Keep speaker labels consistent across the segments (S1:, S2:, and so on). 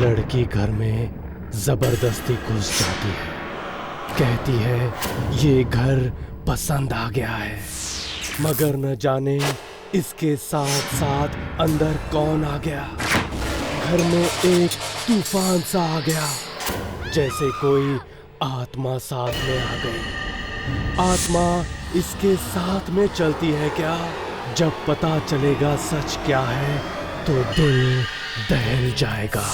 S1: लड़की घर में जबरदस्ती घुस जाती है। कहती है ये घर पसंद आ गया है, मगर न जाने इसके साथ साथ अंदर कौन आ गया। घर में एक तूफान सा आ गया, जैसे कोई आत्मा साथ में आ गई। आत्मा इसके साथ में चलती है क्या? जब पता चलेगा सच क्या है तो दिल दहल जाएगा।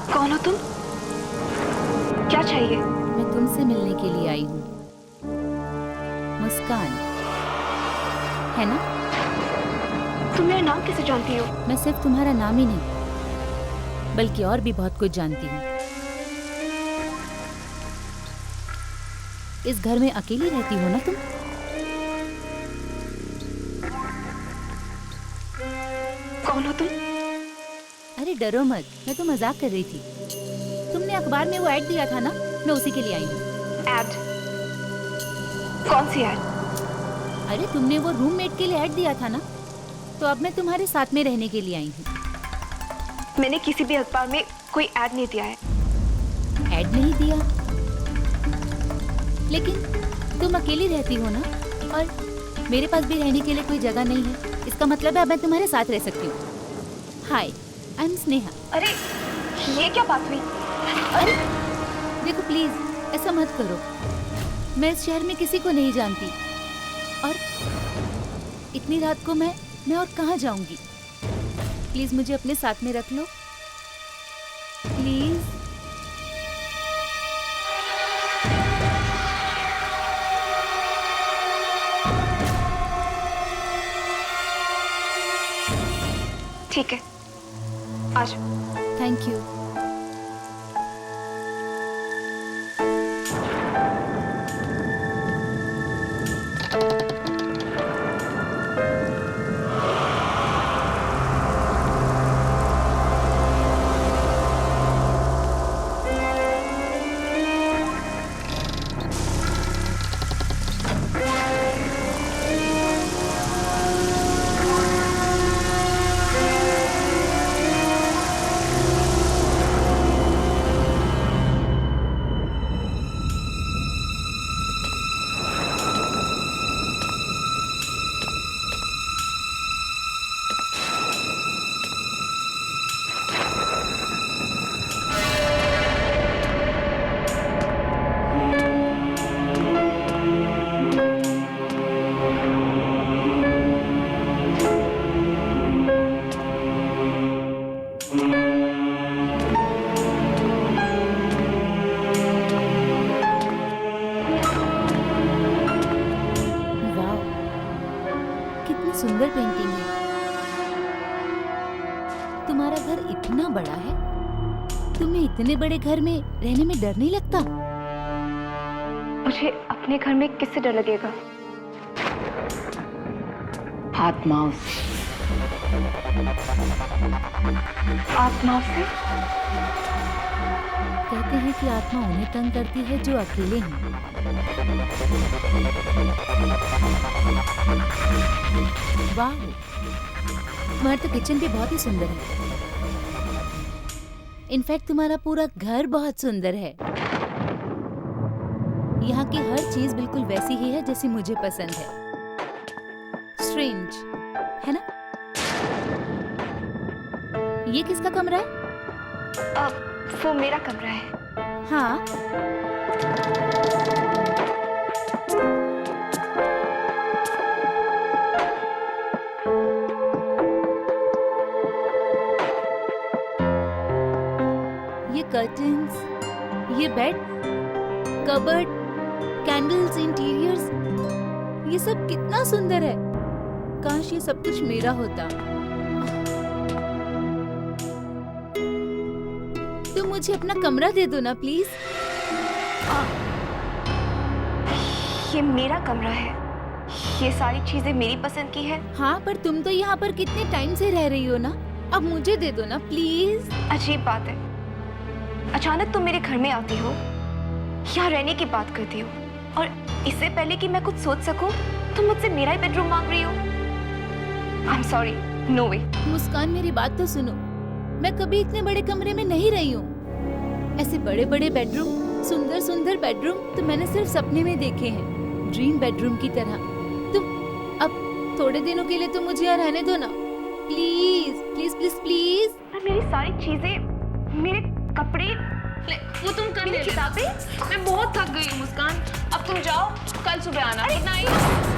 S2: कौन हो तुम? क्या चाहिए?
S3: मैं तुमसे मिलने के लिए आई हूँ। मुस्कान है ना?
S2: तुम मेरा नाम कैसे जानती हो?
S3: मैं सिर्फ तुम्हारा नाम ही नहीं बल्कि और भी बहुत कुछ जानती हूँ। इस घर में अकेली रहती हो ना तुम?
S2: कौन हो तुम?
S3: अरे डरो मत, मैं तो मजाक कर रही थी। तुमने अखबार में वो ऐड दिया था ना, मैं उसी के लिए आई हूँ।
S2: ऐड? कौन सी ऐड?
S3: अरे तुमने वो रूममेट के लिए ऐड दिया था ना, तो अब मैं तुम्हारे साथ में रहने के लिए आई हूँ।
S2: मैंने किसी भी अखबार में कोई ऐड नहीं दिया है।
S3: ऐड नहीं दिया? लेकिन तुम अकेली रहती हो ना, और मेरे पास भी रहने के लिए कोई जगह नहीं है। इसका मतलब है अब मैं तुम्हारे साथ रह सकती हूँ। हाय, आई एम स्नेहा।
S2: अरे ये क्या बात हुई?
S3: अरे देखो प्लीज ऐसा मत करो। मैं इस शहर में किसी को नहीं जानती, और इतनी रात को मैं और कहाँ जाऊंगी? प्लीज मुझे अपने साथ में रख लो, प्लीज।
S2: ठीक है, आ जाओ।
S3: Thank you. सुंदर पेंटिंग है। तुम्हारा घर इतना बड़ा है, तुम्हें इतने बड़े घर में रहने में डर नहीं लगता?
S2: मुझे अपने घर में किससे डर लगेगा? आत्माओं से। आत्माओं से?
S3: कहते हैं कि आत्मा उन्हें तंग करती है जो अकेले हैं। वाह, तुम्हारा तो किचन भी बहुत ही सुंदर है। इनफैक्ट तुम्हारा पूरा घर बहुत सुंदर है। यहाँ की हर चीज बिल्कुल वैसी ही है जैसी मुझे पसंद है। स्ट्रेंज, है ना? ये किसका कमरा है?
S2: वो मेरा कमरा है।
S3: हाँ, ये कर्टन्स, ये बेड, कबर्ड, कैंडल्स, इंटीरियर्स, ये सब कितना सुंदर है। काश ये सब कुछ मेरा होता। तो मुझे अपना कमरा दे दो ना प्लीज।
S2: ये मेरा कमरा है। ये सारी चीजें मेरी पसंद की है।
S3: हाँ, पर तुम तो यहाँ पर कितने टाइम से रह रही हो ना, अब मुझे दे दो ना प्लीज।
S2: अजीब बात है, अचानक तुम मेरे घर में आती हो, यहाँ रहने की बात करती हो, और इससे पहले कि मैं कुछ सोच सकूं, तुम मुझसे मेरा ही बेडरूम मांग रही हो। आई एम सॉरी, नो वे।
S3: मुस्कान, मेरी बात तो सुनो। मैं कभी इतने बड़े कमरे में नहीं रही हूँ। ऐसे बड़े बड़े बेडरूम, सुंदर सुंदर बेडरूम तो मैंने सिर्फ सपने में देखे हैं, ड्रीम बेडरूम की तरह। तुम अब थोड़े दिनों के लिए तो मुझे यहाँ रहने दो ना प्लीज प्लीज प्लीज प्लीज।
S2: मेरी सारी चीजें, मेरे कपड़े,
S4: वो तुम कर ले
S2: किताबें।
S4: मैं बहुत थक गई हूँ मुस्कान, अब तुम जाओ, कल सुबह आना। Good night.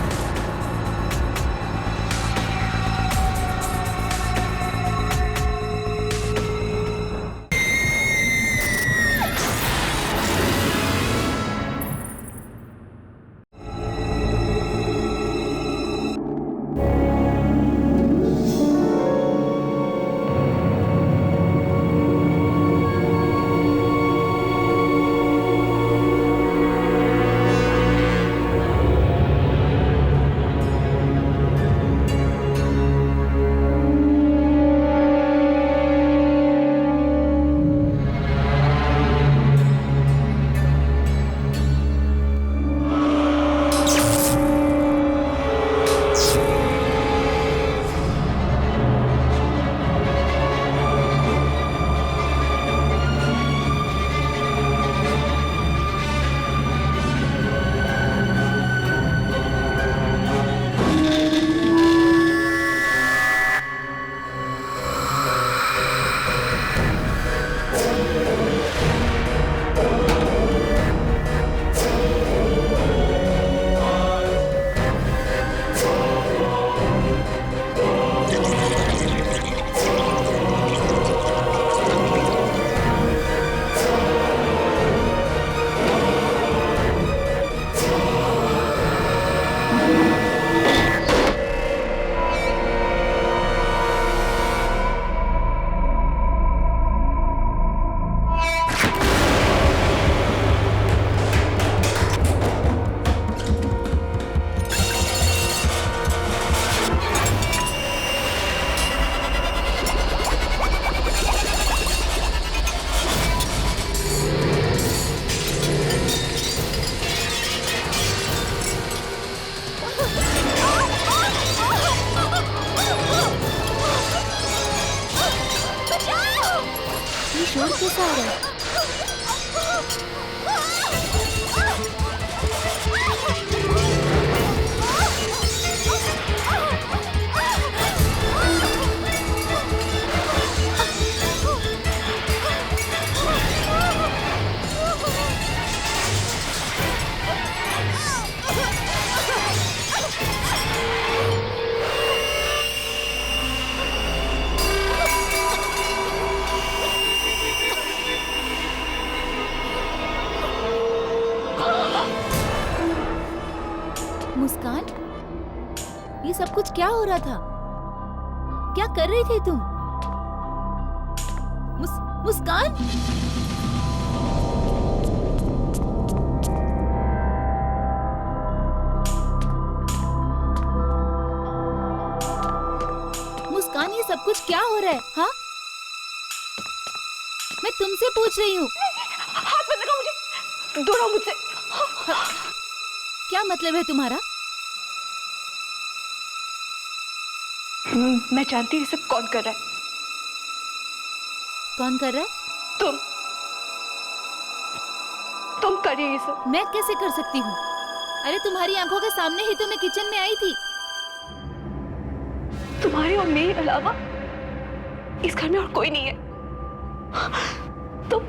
S3: शोर कैसा आ रहा है? मुस्कान, ये सब कुछ क्या हो रहा था? क्या कर रही थी तुम? मुस्कान? मुस्कान, ये सब कुछ क्या हो रहा है? हाँ, मैं तुमसे पूछ रही हूँ।
S2: दूर हो मुझसे।
S3: क्या मतलब है तुम्हारा?
S2: मैं जानती हूँ ये सब कौन कर रहा है।
S3: कौन कर रहा है?
S2: तुम कर रही हो ये सब।
S3: मैं कैसे कर सकती हूँ? अरे तुम्हारी आंखों के सामने ही तो मैं किचन में आई थी।
S2: तुम्हारे और मेरे अलावा इस घर में और कोई नहीं है। तुम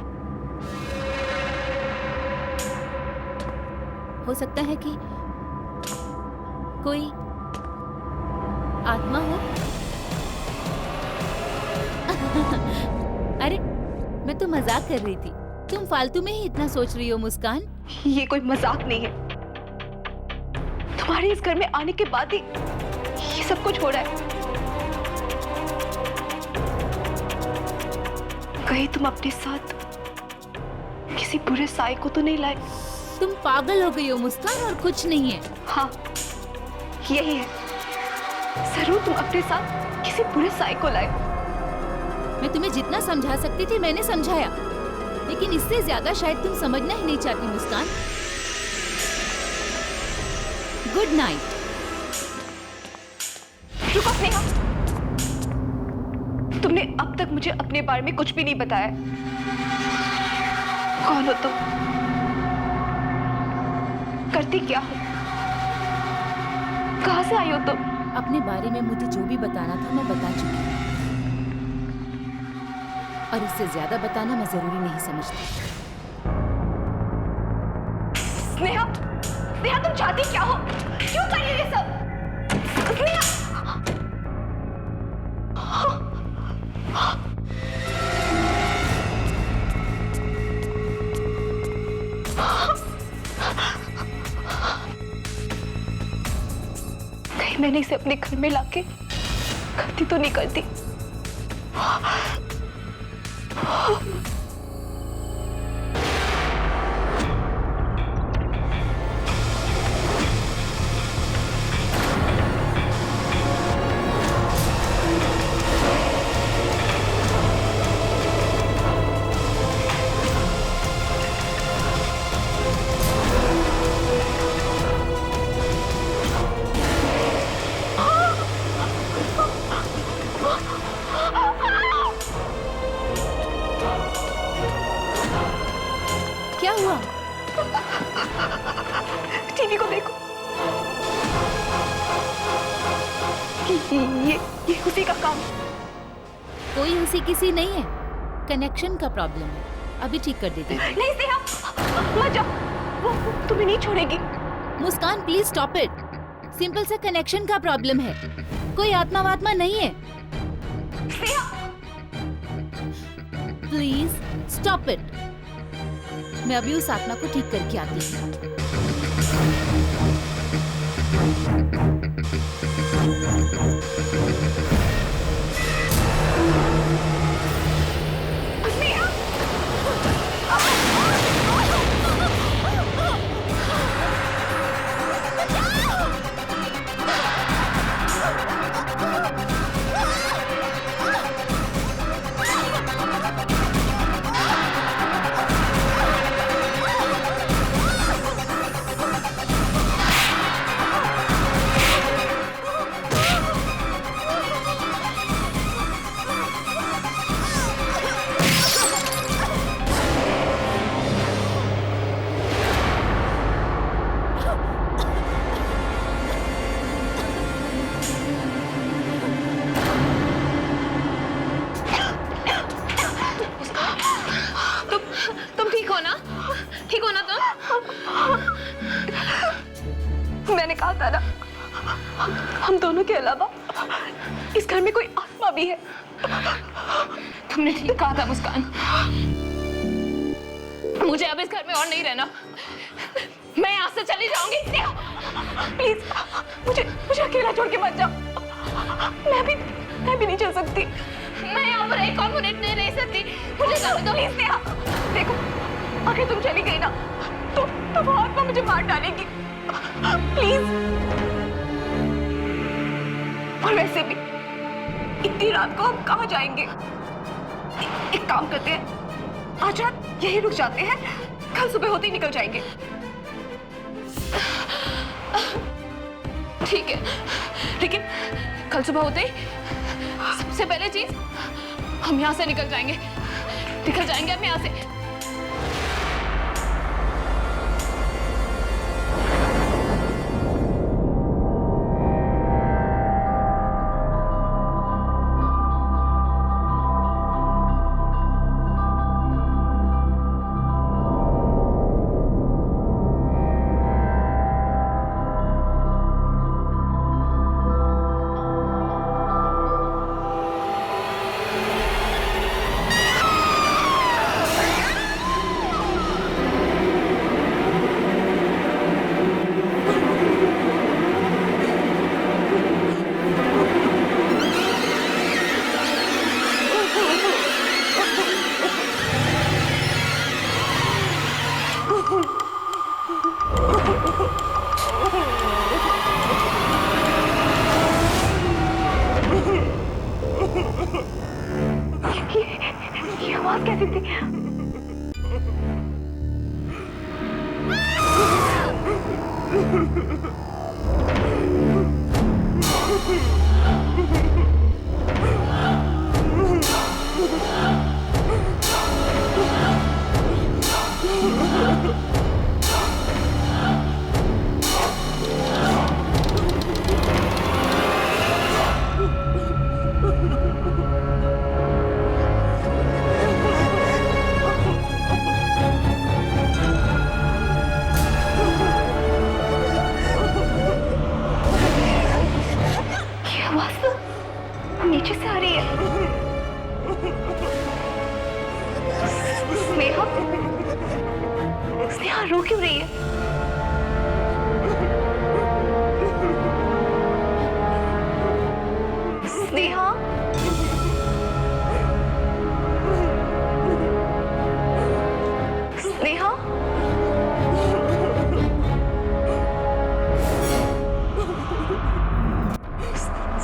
S3: हो सकता है कि कोई आत्मा हो। अरे मैं तो मजाक कर रही थी, तुम फालतू में ही इतना सोच रही हो मुस्कान।
S2: ये कोई मजाक नहीं है। तुम्हारे इस घर में आने के बाद ही ये सब कुछ हो रहा है। कहीं तुम अपने साथ किसी बुरे साए को तो नहीं लाए?
S3: तुम पागल हो गई हो मुस्कान, और कुछ नहीं है।
S2: हाँ, यही है। जरूर तुम अपने साथ किसी बुरे साए को लाए।
S3: मैं तुम्हें जितना समझा सकती थी मैंने समझाया, लेकिन इससे ज्यादा शायद तुम समझना ही नहीं चाहती मुस्कान। Good night.
S2: रुको स्नेहा, तुमने अब तक मुझे अपने बारे में कुछ भी नहीं बताया। कौन हो तुम? करती क्या हो? कहां से आई हो तुम?
S3: अपने बारे में मुझे जो भी बताना था मैं बता चुकी हूँ, और इससे ज्यादा बताना मैं जरूरी नहीं समझती।
S2: स्नेहा, स्नेहा तुम चाहती क्या हो? क्यों कर रही हो ये सब? स्नेहा! कहीं मैंने इसे अपने घर में लाके गलती तो नहीं करती?
S3: क्या हुआ?
S2: टीवी को देखो। ये उसी का काम।
S3: कोई उसी किसी नहीं है, कनेक्शन का प्रॉब्लम है। अभी ठीक कर देती हूँ।
S2: नहीं स्नेहा, मत जाओ। वो तुम्हें नहीं छोड़ेगी।
S3: मुस्कान प्लीज स्टॉप इट। सिंपल सा कनेक्शन का प्रॉब्लम है, कोई आत्मा वात्मा नहीं है।
S2: Sneha,
S3: please stop it. मैं अभी उस आत्मा को ठीक करके आती हूँ।
S4: तुम ठीक हो ना? ठीक हो ना तुम?
S2: मैंने कहा था ना, हम दोनों के अलावा इस घर में कोई आत्मा भी है।
S4: तुमने ठीक कहा था मुस्कान। मुझे अब इस घर में और नहीं रहना। मैं यहाँ से चली जाऊंगी।
S2: प्लीज मुझे अकेला छोड़ के मत जाओ। मैं भी नहीं चल सकती।
S4: मैं यहाँ पर एक और मिनट नहीं रह सकती। मुझे जाने दो
S2: प्लीज नेहा, देखो अगर तुम चली गई ना तो वो आत्मा मुझे मार डालेगी। प्लीज। और वैसे भी इतनी रात को हम कहाँ जाएंगे? एक काम करते हैं, आज रात यहीं रुक जाते हैं, कल सुबह होते ही निकल जाएंगे।
S4: ठीक है, लेकिन कल सुबह होते ही सबसे पहले चीज हम यहाँ से निकल जाएंगे हम यहाँ से।
S2: ये आवाज कैसी थी? नीचे से आ रही है। स्नेहा, स्नेहा रो क्यों रही है? स्नेहा, स्नेहा,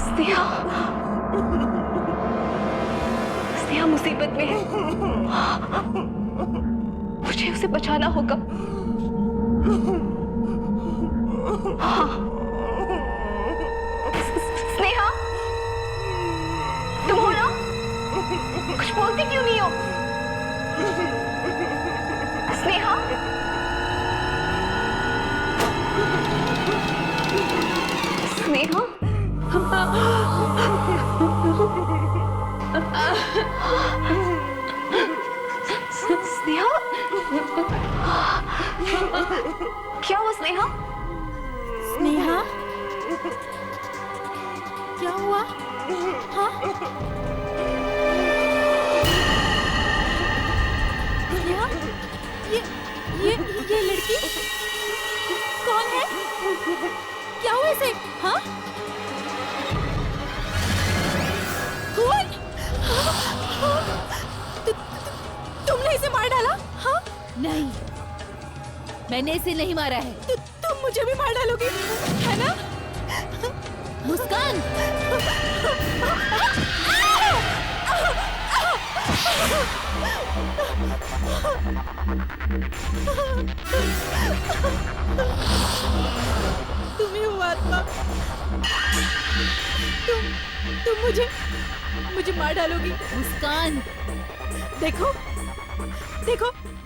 S2: स्नेहा, स्नेहा मुसीबत में है। मुझे उसे बचाना होगा। हाँ। स्नेहा, तुम हो ना? कुछ बोलती क्यों नहीं हो? स्नेहा, स्नेहा, स्नेहा, क्या हुआ स्नेहा?
S3: स्नेहा, क्या हुआ? हाँ? स्नेहा, ये लड़की कौन है? क्या हुआ इसे? हाँ? कौन? तुमने इसे मार डाला? हाँ? नहीं, मैंने इसे नहीं मारा है। तुम मुझे भी मार डालोगी, है ना? मुस्कान! तुम ही हो आत्मा। तुम मुझे मार डालोगी। मुस्कान, देखो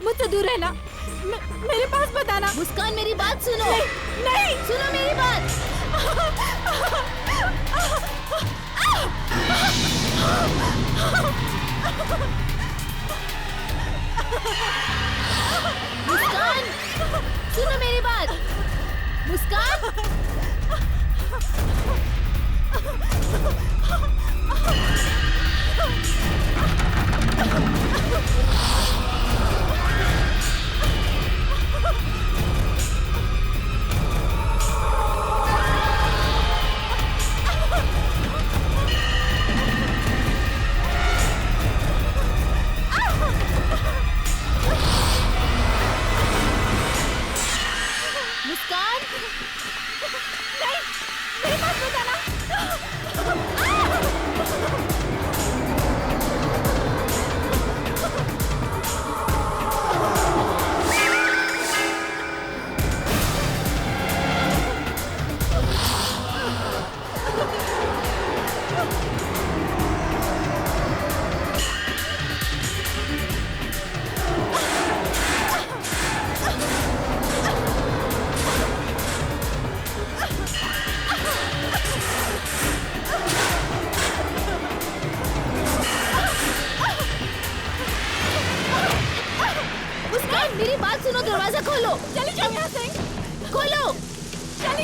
S3: मुझसे दूर रहना। मेरे पास मत आना। मुस्कान, मेरी बात सुनो। नहीं सुनो मेरी बात। मुस्कान, सुनो मेरी बात। मुस्कान,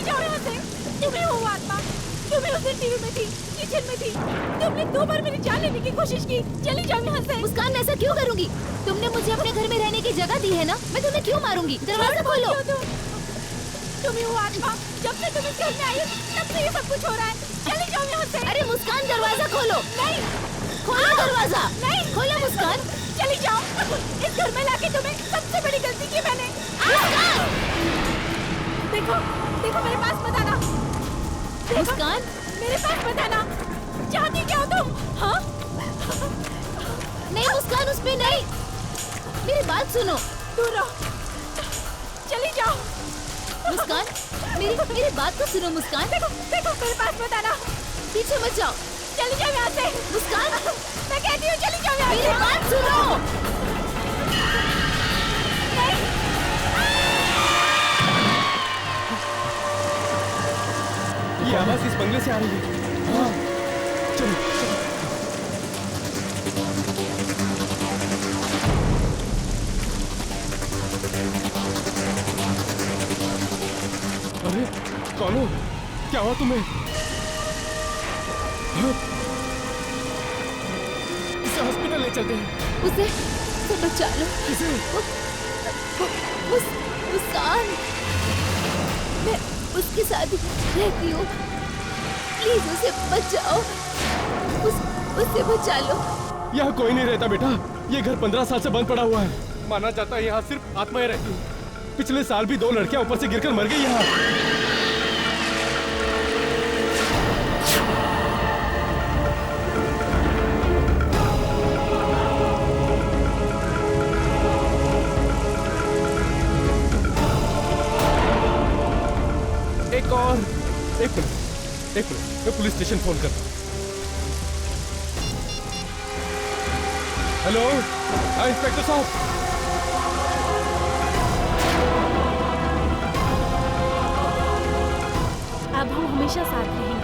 S5: जाओ यहाँ से। तुम ही हो वो आत्मा, तुम ही उस दिन टीवी में थी, किचन में थी, तुमने 2 बार मेरी जान लेने की कोशिश की। चली जाओ यहाँ से।
S3: मुस्कान, ऐसा क्यों करूंगी? तुमने मुझे अपने घर में रहने की जगह दी है ना, मैं तुम्हें क्यों मारूंगी? दरवाजा खोलो।
S5: तुम ही हो आत्मा, जब से तुम इस घर में आई हो तब से ये सब कुछ हो रहा है। चली जाओ यहाँ से।
S3: अरे मुस्कान, दरवाजा खोलो।
S5: नहीं,
S3: खोलो दरवाजा।
S5: नहीं,
S3: खोलो मुस्कान।
S5: चली जाओ। इस घर में लाके तुम्हें सबसे बड़ी गलती की मैंने। देखो, देखो मेरे पास मत आना। देखो,
S3: मुस्कान,
S5: मेरे पास मत आना। चाहती क्या हो तुम? हाँ?
S3: नहीं मुस्कान, उस पे नहीं। मेरी बात सुनो।
S5: दूर रहो। चली जाओ।
S3: मुस्कान, मेरी बात तो सुनो मुस्कान।
S5: देखो, देखो मेरे पास मत आना।
S3: पीछे मत जाओ।
S5: चली जाओ यहाँ से।
S3: मुस्कान,
S5: मैं कहती हूँ चली जाओ यहाँ से।
S3: मेरी बात सुनो।
S5: नहीं।
S1: ये आवाज इस बंगले से आ रही है। हाँ, चलो चलो। अरे कौन हो? क्या हुआ तुम्हें? हाँ? इसे हॉस्पिटल ले चलते हैं।
S3: उसे बचा लो।
S1: किसे?
S3: मुस्कान, मैं उसके साथ रहती हूँ, प्लीज उसे बचाओ। उसे बचा लो।
S1: यहाँ कोई नहीं रहता बेटा। ये घर 15 साल से बंद पड़ा हुआ है। माना जाता है यहाँ सिर्फ आत्माएं रहती हैं। पिछले साल भी 2 लड़कियां ऊपर से गिरकर मर गई यहाँ। एक मिनट, मैं पुलिस स्टेशन फोन करता हूँ। हेलो, हाँ इंस्पेक्टर साहब।
S5: अब हम हमेशा साथ रहेंगे।